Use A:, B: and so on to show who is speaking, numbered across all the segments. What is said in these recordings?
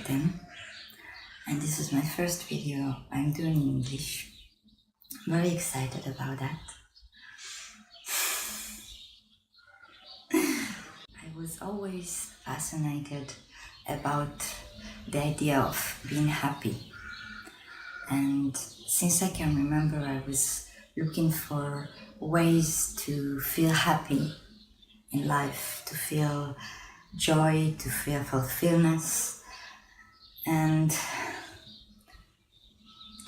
A: Britain, and this is my first video I'm doing in English. I'm very excited about that. I was always fascinated about the idea of being happy, and since I can remember, I was looking for ways to feel happy in life, to feel joy, to feel fulfillment. And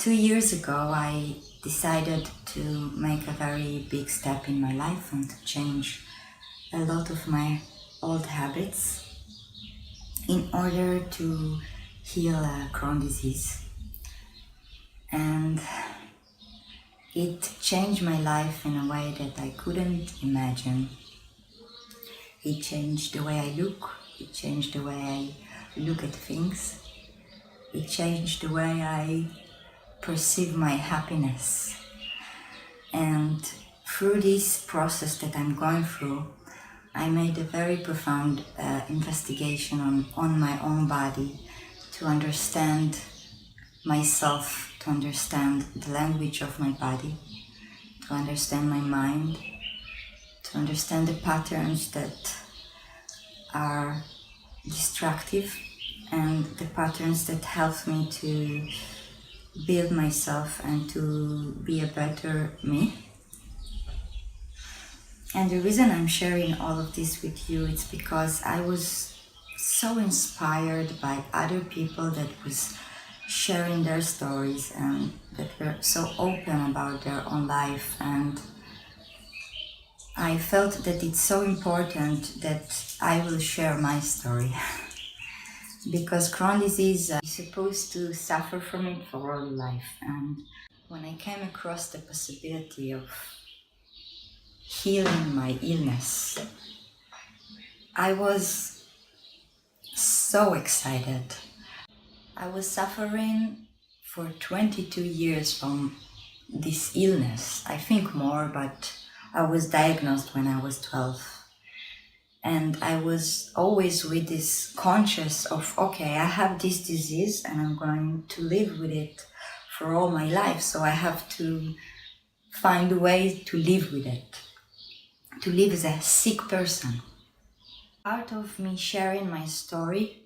A: 2 years ago I decided to make a very big step in my life and to change a lot of my old habits in order to heal Crohn disease. And it changed my life in a way that I couldn't imagine. It changed the way I look, it changed the way I look at things, it changed the way I perceive my happiness. And through this process that I'm going through, I made a very profound investigation on my own body to understand myself, to understand the language of my body, to understand my mind, to understand the patterns that are destructive and the patterns that help me to build myself and to be a better me. And the reason I'm sharing all of this with you is because I was so inspired by other people that was sharing their stories and that were so open about their own life, and I felt that it's so important that I will share my story. Because Crohn disease, you're supposed to suffer from it for all life. And when I came across the possibility of healing my illness, I was so excited. I was suffering for 22 years from this illness. I think more, but I was diagnosed when I was 12. And I was always with this conscious of, okay, I have this disease and I'm going to live with it for all my life. So I have to find a way to live with it, to live as a sick person. Part of me sharing my story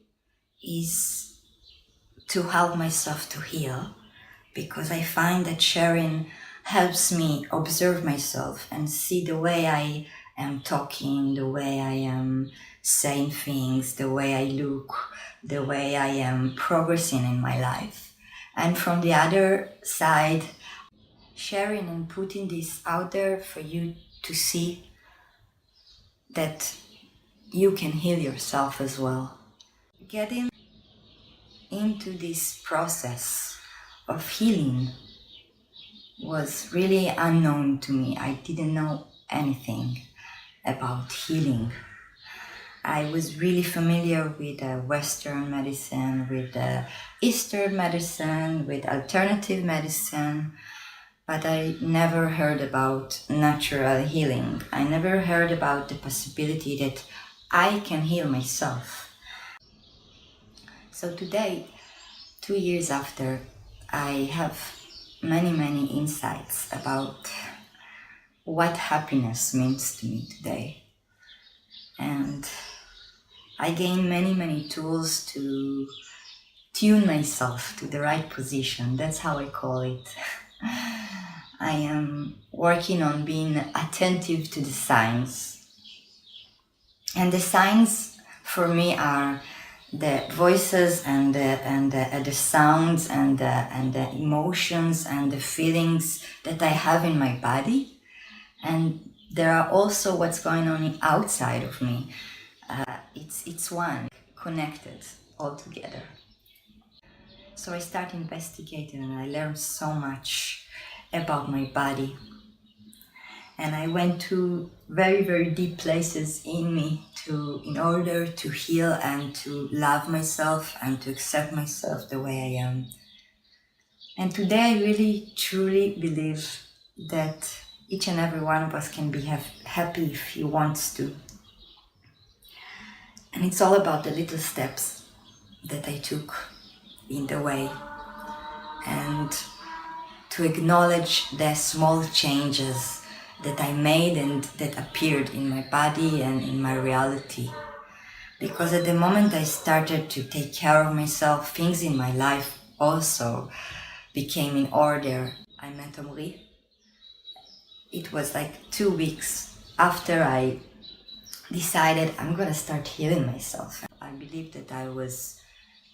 A: is to help myself to heal, because I find that sharing helps me observe myself and see the way I am talking, the way I am saying things, the way I look, the way I am progressing in my life. And from the other side, sharing and putting this out there for you to see that you can heal yourself as well. Getting into this process of healing was really unknown to me. I didn't know anything about healing. I was really familiar with Western medicine, with Eastern medicine, with alternative medicine, but I never heard about natural healing. I never heard about the possibility that I can heal myself. So today, 2 years after, I have many insights about what happiness means to me today. And I gain many tools to tune myself to the right position. That's how I call it. I am working on being attentive to the signs. And the signs for me are the voices and the sounds and the emotions and the feelings that I have in my body. And there are also what's going on outside of me. It's one, connected all together. So I start investigating and I learned so much about my body. And I went to very deep places in me in order to heal and to love myself and to accept myself the way I am. And today I really truly believe that each and every one of us can be happy if he wants to. And it's all about the little steps. that I took in the way, and to acknowledge the small changes that I made and that appeared in my body and in my reality. Because at the moment I started to take care of myself, things in my life also became in order. I met Omri. It was like 2 weeks after I decided I'm gonna start healing myself. I believed that I was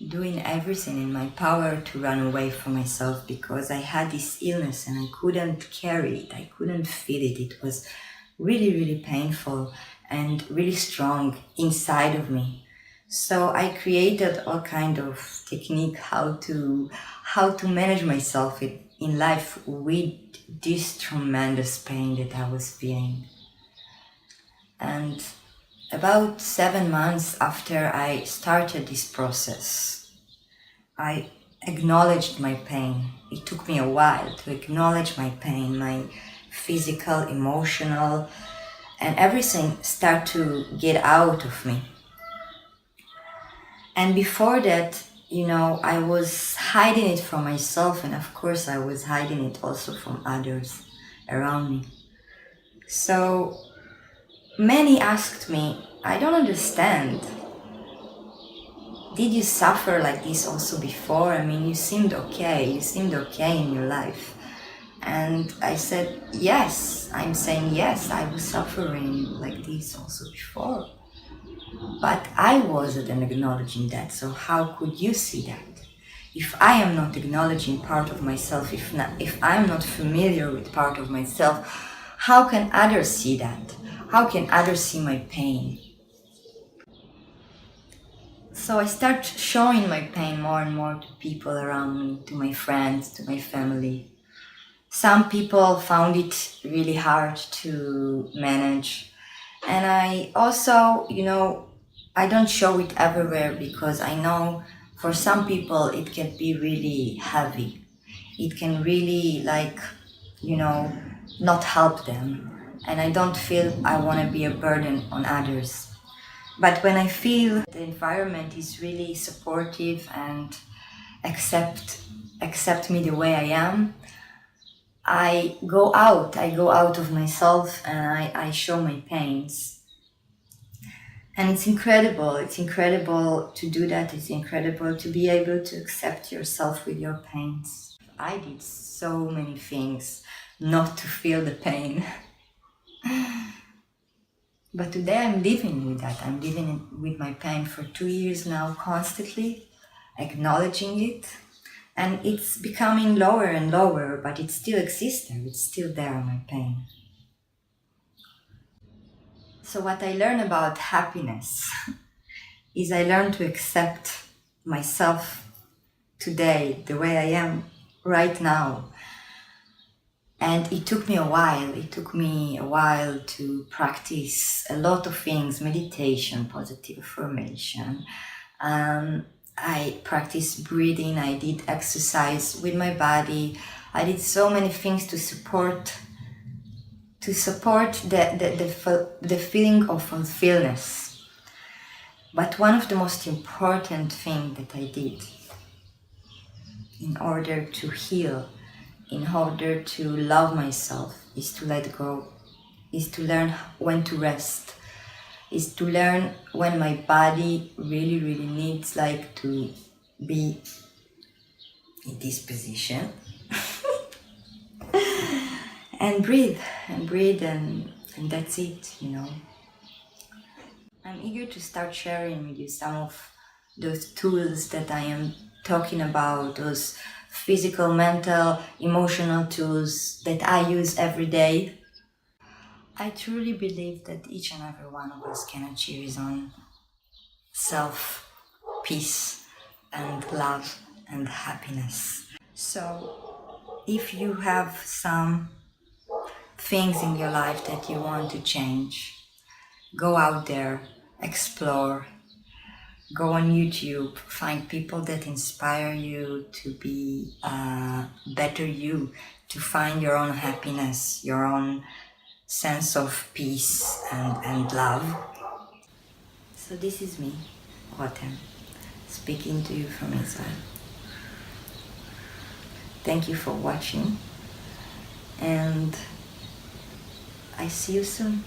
A: doing everything in my power to run away from myself because I had this illness and I couldn't carry it, I couldn't feel it. It was really, really painful and really strong inside of me. So I created all kind of technique how to manage myself in life with this tremendous pain that I was feeling. And about 7 months after I started this process, I acknowledged my pain. It took me a while to acknowledge my pain, my physical, emotional, and everything start to get out of me. And before that, I was hiding it from myself, and of course I was hiding it also from others around me. So many asked me, I don't understand. Did you suffer like this also before? I mean, you seemed okay in your life. And I said, yes, I'm saying yes, I was suffering like this also before. But I wasn't acknowledging that, so how could you see that? If I am not acknowledging part of myself, if I'm not familiar with part of myself, how can others see that? How can others see my pain? So I start showing my pain more and more to people around me, to my friends, to my family. Some people found it really hard to manage. And I also, I don't show it everywhere because I know for some people it can be really heavy. It can really not help them. And I don't feel I want to be a burden on others. But when I feel the environment is really supportive and accept me the way I am, I go out of myself and I show my pains. And it's incredible to do that. It's incredible to be able to accept yourself with your pains. I did so many things not to feel the pain. But today I'm living with that. I'm living with my pain for 2 years now, constantly acknowledging it. And it's becoming lower and lower, but it still exists there. It's still there, my pain. So what I learned about happiness is I learned to accept myself today, the way I am right now. And it took me a while. It took me a while to practice a lot of things, meditation, positive affirmation. I practiced breathing, I did exercise with my body. I did so many things to support the feeling of fulfillment. But one of the most important things that I did in order to heal, in order to love myself, is to let go, is to learn when to rest, is to learn when my body really, really needs to be in this position and breathe, and that's it, I'm eager to start sharing with you some of those tools that I am talking about, those physical, mental, emotional tools that I use every day. I truly believe that each and every one of us can achieve his own self, peace, and love and happiness. So, if you have some things in your life that you want to change, go out there, explore, go on YouTube, find people that inspire you to be a better you, to find your own happiness, your own sense of peace and love. So this is me, Rotem. speaking to you from inside. Thank you for watching, and I see you soon.